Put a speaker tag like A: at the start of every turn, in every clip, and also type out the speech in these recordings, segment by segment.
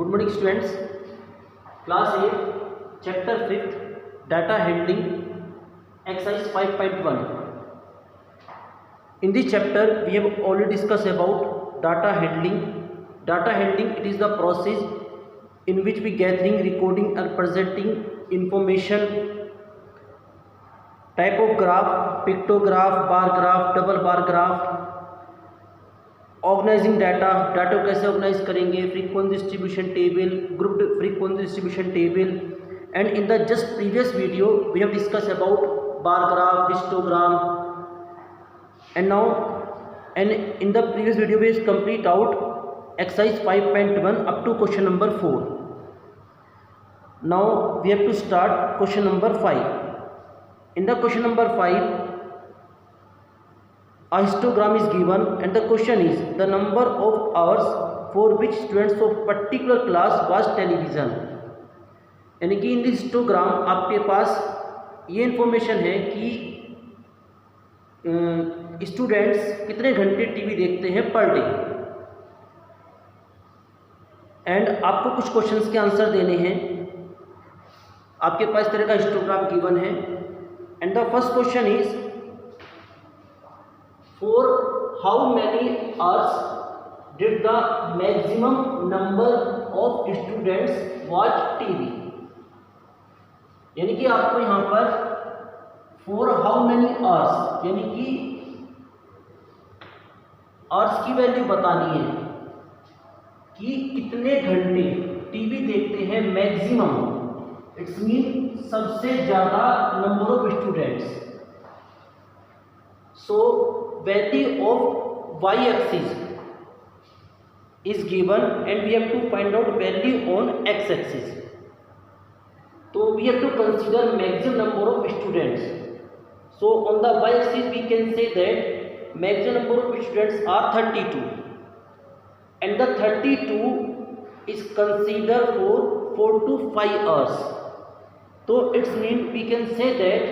A: Good morning students. Class 8, Chapter 5th, Data Handling, Exercise 5.1. In this chapter, we have already discussed about data handling. Data handling, it is the process in which we gathering, recording and presenting information, type of graph, pictograph, bar graph, double bar graph, organising data को कैसे organise करेंगे, frequency distribution table, grouped frequency distribution table. And in the just previous video we have discuss about bar graph, histogram. And now and in the previous video we have complete out exercise 5.1 up to question number 4. Now we have to start question number 5. In the question number 5 a histogram is given and the question is the number of hours for which students of particular class watch television. यानी कि इन histogram आपके पास ये information है कि students कितने घंटे TV देखते हैं पर डे. एंड आपको कुछ क्वेश्चंस के आंसर देने हैं. आपके पास इस तरह का हिस्टोग्राम गिवन है. And the first question is for how many hours did the maximum number of students watch TV. यानी कि आपको यहाँ पर for how many hours यानी कि hours की वैल्यू बतानी है कि कितने घंटे टीवी देखते हैं मैक्सिमम. इट्स मीन सबसे ज़्यादा number of students. So value of y-axis is given and we have to find out value on x-axis. So we have to consider maximum number of students. So on the y-axis we can say that maximum number of students are 32 and the 32 is considered for 4 to 5 hours. So it means we can say that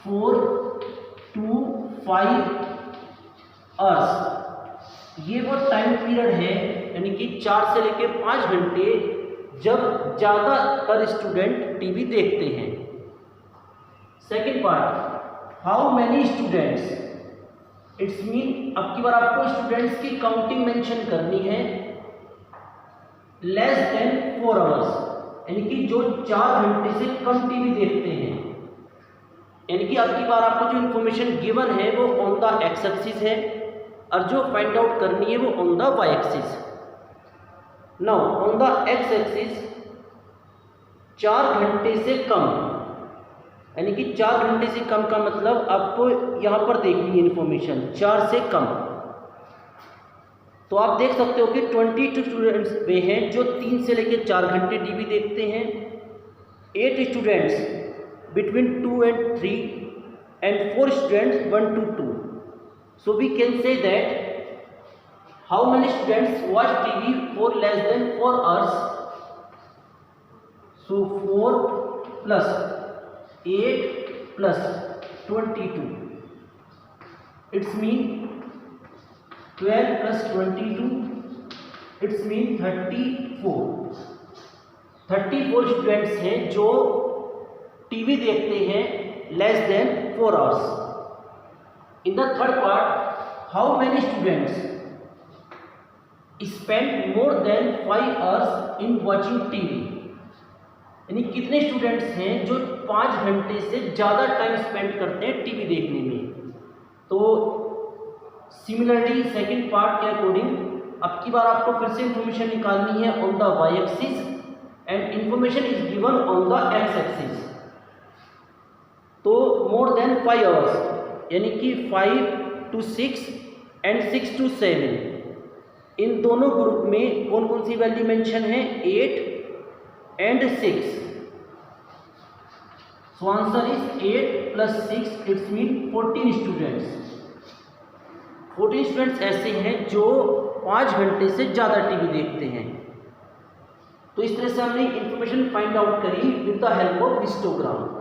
A: 4 to 5 hours ये वो time period है यानी कि 4 से लेकर 5 घंटे जब ज़्यादातर स्टूडेंट टीवी देखते हैं. Second part, how many students. It's mean अब की बार आपको स्टूडेंट्स की काउंटिंग मेंशन करनी है. लेस देन 4 आवर्स यानी कि जो 4 घंटे से कम टीवी देखते हैं. यानी कि अब की बार आपको जो इन्फॉर्मेशन गिवन है वो ऑन द एक्स एक्सिस है और जो फाइंड आउट करनी है वो on the Y axis. Now on the X axis 4 घंटे से कम यानी कि 4 घंटे से कम का मतलब आपको यहाँ पर देखनी है इन्फॉर्मेशन 4 से कम. तो आप देख सकते हो कि 22 स्टूडेंट्स वे हैं जो 3 से लेकर 4 घंटे टीवी देखते हैं. 8 students between 2 and 3 and 4 students 1 to 2. So we can say that how many students watch TV for less than 4 hours. So 4 plus 8 plus 22. It's mean 12 plus 22. It's mean 34. 34 students हैं जो TV देखते हैं less than 4 hours. In the third part, how many students spend more than 5 hours in watching TV. यानी कितने students हैं जो 5 घंटे से ज़्यादा टाइम स्पेंड करते हैं टीवी देखने में. तो सिमिलरली सेकेंड पार्ट के अकॉर्डिंग अब की बार आपको फिर से इंफॉर्मेशन निकालनी है on the Y axis and information is given on the X axis. तो मोर देन 5 आवर्स यानी कि 5 to 6 एंड 6 to 7 इन दोनों ग्रुप में कौन कौन सी वैल्यू मेंशन है 8 and 6. So answer is 8 plus 6 it's mean 14 students. 14 students ऐसे हैं जो 5 घंटे से ज़्यादा टीवी देखते हैं. तो इस तरह से हमने इंफॉर्मेशन फाइंड आउट करी with the help of histogram.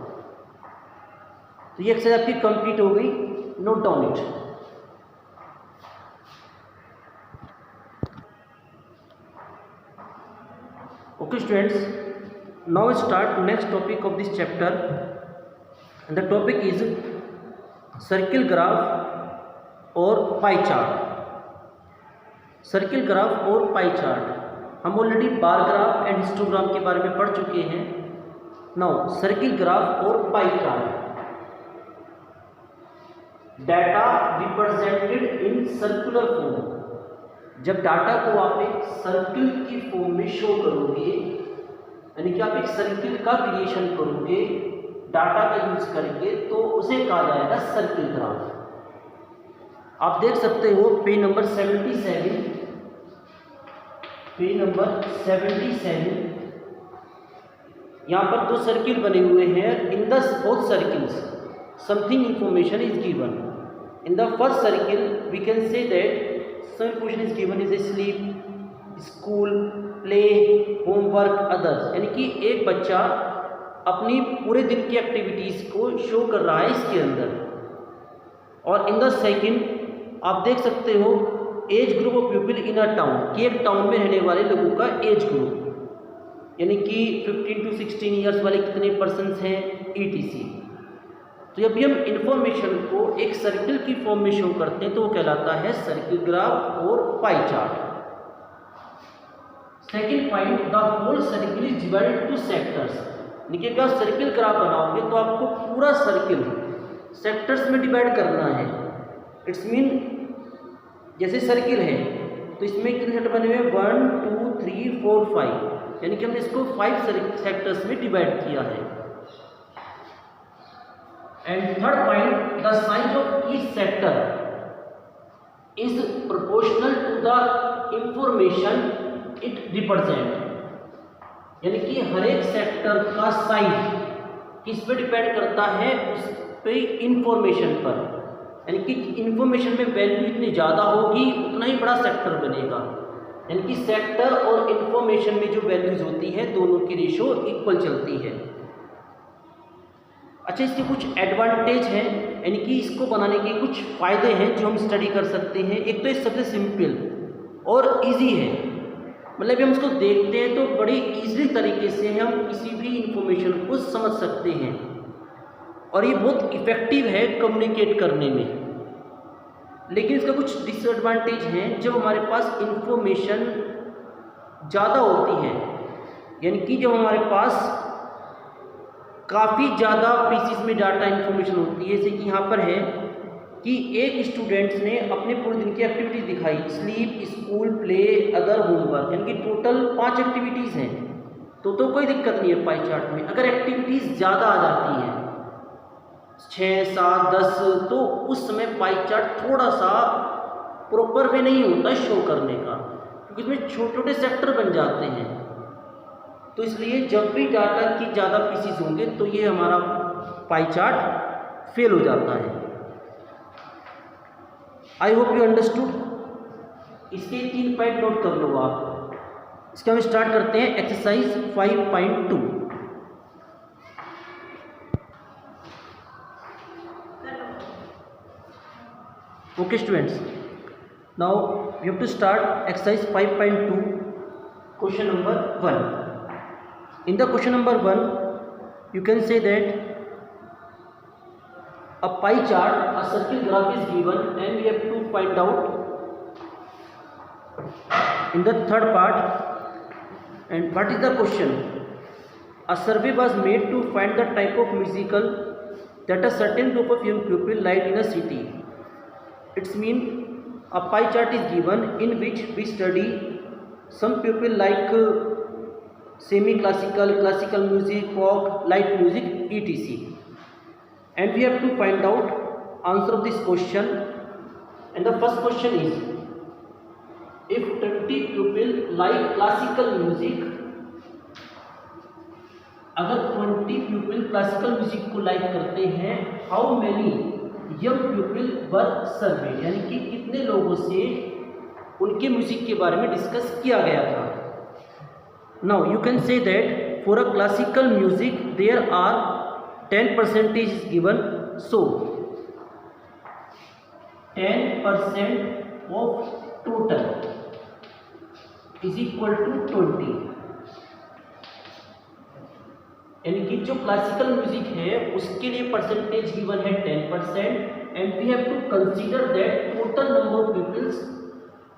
A: तो ये एक्सरसाइज आपकी कंप्लीट हो गई. Note down it. Okay students, now start next topic of this chapter, and the topic is circle graph और पाई चार्ट। सर्किल ग्राफ और pie chart हम already bar graph and histogram के बारे में पढ़ चुके हैं। नाउ सर्किल ग्राफ और pie chart, data represented in circular form. जब डाटा को आप एक सर्किल की फॉर्म में शो करोगे, यानी कि आप एक सर्किल का क्रिएशन करोगे डाटा का यूज करके, तो उसे कहा जाएगा सर्किल ग्राफ। आप देख सकते हो पेज नंबर 77, पेज नंबर 77, यहाँ पर दो सर्किल बने हुए हैं। In the both circles something information is given. In the first circle we can say that some information is given is a sleep, school, play, homework, others। यानी कि एक बच्चा अपनी पूरे दिन की एक्टिविटीज़ को शो कर रहा है इसके अंदर। और इन द सेकंड आप देख सकते हो age group of people in a town, कि एक टाउन में रहने वाले लोगों का एज ग्रुप, यानी कि 15 to 16 ईयर्स वाले कितने पर्सन्स हैं, ETC। तो जब भी हम इंफॉर्मेशन को एक सर्किल की फॉर्म में शो करते हैं तो वो कहलाता है सर्किल ग्राफ और pie chart. Second point, the whole circle is divided to sectors. यानी कि अगर आप सर्किल ग्राफ बनाओगे तो आपको पूरा सर्किल सेक्टर्स में डिवाइड करना है। इट्स मीन जैसे सर्किल है तो इसमें कितने सेक्टर बने हुए हैं, 1 2 3 4 5, यानी कि हमने इसको 5 सेक्टर्स में डिवाइड किया है। And third point, the size of each sector is proportional to the information it represent। यानी कि हर एक सेक्टर का साइज किस पे डिपेंड करता है, उस पे इंफॉर्मेशन पर। यानी कि इंफॉर्मेशन में वैल्यू इतनी ज़्यादा होगी उतना ही बड़ा सेक्टर बनेगा। यानी कि सेक्टर और इंफॉर्मेशन में जो वैल्यूज होती है दोनों की रेशो इक्वल चलती है। अच्छा, इसके कुछ एडवांटेज हैं, यानी कि इसको बनाने के कुछ फ़ायदे हैं जो हम स्टडी कर सकते हैं। एक तो ये सबसे सिंपल और इजी है, मतलब हम इसको देखते हैं तो बड़ी इजीली तरीके से हम किसी भी इंफॉर्मेशन को समझ सकते हैं, और ये बहुत इफ़ेक्टिव है कम्युनिकेट करने में। लेकिन इसका कुछ डिसएडवांटेज हैं। जब हमारे पास इंफॉर्मेशन ज़्यादा होती है, यानी कि जब हमारे पास काफ़ी ज़्यादा पीसीस में डाटा इन्फॉर्मेशन होती है, जैसे कि यहाँ पर है कि एक स्टूडेंट्स ने अपने पूरे दिन की एक्टिविटीज़ दिखाई, sleep, school, play, other, homework, यानी कि टोटल 5 एक्टिविटीज़ हैं। तो कोई दिक्कत नहीं है पाई चार्ट में। अगर एक्टिविटीज़ ज़्यादा आ जाती हैं 6 7 10, तो उस समय पाई चार्ट थोड़ा सा प्रॉपर वे नहीं होता शो करने का, क्योंकि इसमें छोटे छोटे सेक्टर बन जाते हैं। तो इसलिए जब भी डाटा की ज़्यादा पीसीस होंगे तो ये हमारा पाई चार्ट फेल हो जाता है। I hope you understood. इसके 3 पॉइंट नोट कर लो आप। इसके हम स्टार्ट करते हैं exercise 5.2। Okay students, now we have to start exercise 5.2, question number 1। In the question number 1, you can say that a pie chart, a circle graph is given, and we have to find out in the third part. And what is the question? A survey was made to find the type of musical that a certain group of young people like in a city. It's mean a pie chart is given in which we study some people like semi classical, classical music, folk, light music, etc. And we have to find out answer of this question. And the first question is, if 20 people like classical music, अगर 20 people classical music को like करते हैं, how many young people were survey, यानी कि कितने लोगों से उनके म्यूजिक के बारे में डिस्कस किया गया था। Now you can say that for a classical music there are 10% is given, so 10% of total is equal to 20। यानी कि जो क्लासिकल म्यूजिक है उसके लिए परसेंटेज गिवन है 10% and we have to consider that total number of peoples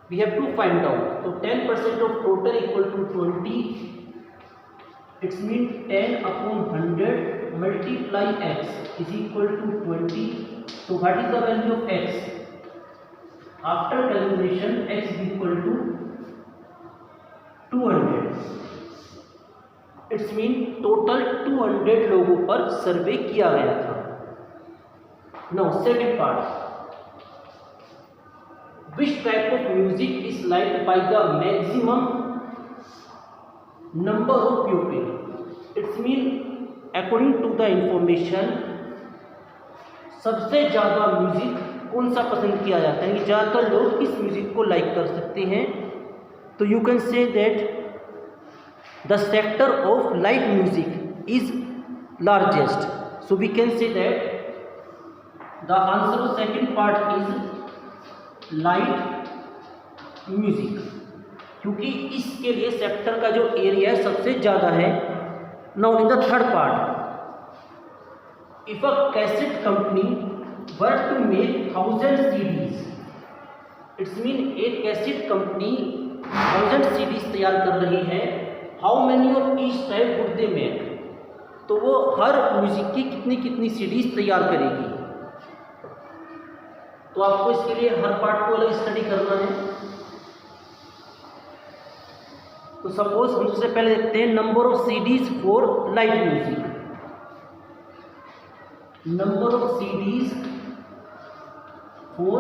A: we have to find out. तो 10% of total equal to 20, it's mean 10 upon 100 multiply x is equal to 20। तो what is the value of x? After calculation x is equal to 200। It's mean total 200 लोगों पर survey किया गया था। Now second part, which type of music is liked by the maximum number of people. It's mean according to the information सबसे ज़्यादा music कौन सा पसंद किया जाता है, ज़्यादातर लोग इस म्यूजिक को लाइक कर सकते हैं। तो you can say that the sector of light music is largest, so we can say that the answer of second part is light music, क्योंकि इसके लिए सेक्टर का जो एरिया है सबसे ज़्यादा है। Now in the third part, if a cassette company were to make 1000 CDs, it's mean एक कैसेट कंपनी 1000 CDs तैयार कर रही है, how many of each type would they make, तो वो हर म्यूजिक की कितनी कितनी सीडीज तैयार करेगी। तो आपको इसके लिए हर पार्ट को अलग स्टडी करना है। तो सपोज हम सबसे पहले देखते हैं number of CDs for light music. Number of CDs for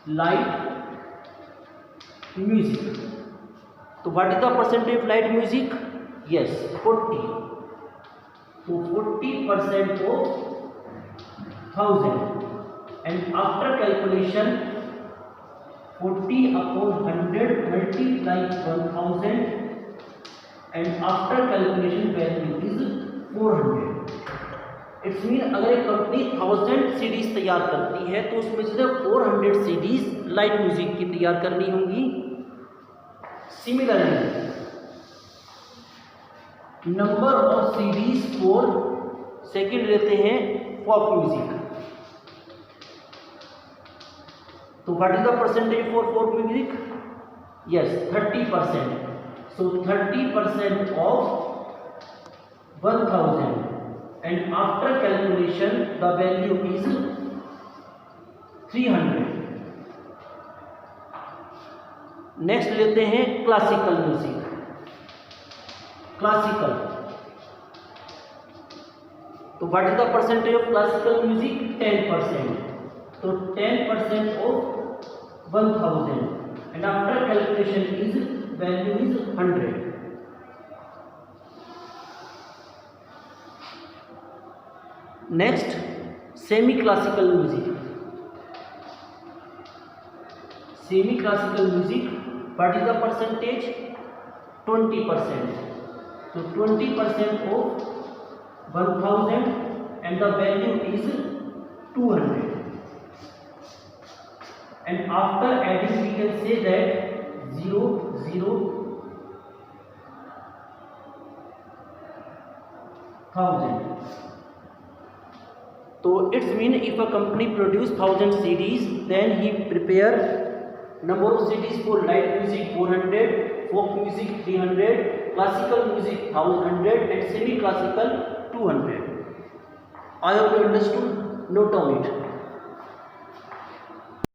A: light music. तो what is the percentage of light music? Yes 40। तो 40% of 1000 and after calculation 40 upon 100 multiply 1000 and after calculation value is 400। It's mean अगर एक company 1000 CDs तैयार करती है तो उसमें से 400 सीडीज लाइट म्यूजिक की तैयार करनी होंगी। Similarly number of CDs for second लेते हैं पॉप म्यूजिक। तो what is the percentage for pop music? Yes 30%। So 30% of 1000 and after calculation the value is 300। Next लेते हैं क्लासिकल म्यूजिक। क्लासिकल, तो what is the percentage of classical music? 10%। तो 10% of 1000 and after calculation is value is 100। Next semi classical music. Semi classical music, what is the percentage? 20%। तो 20% of 1000 and the value is 200 and after adding we can say that 0 0 1000। तो it's mean if a company produce 1000 CDs then he prepare number of CDs for light music 400, folk music 300, classical music 1100 and semi classical 200. I hope you understood. Note on it.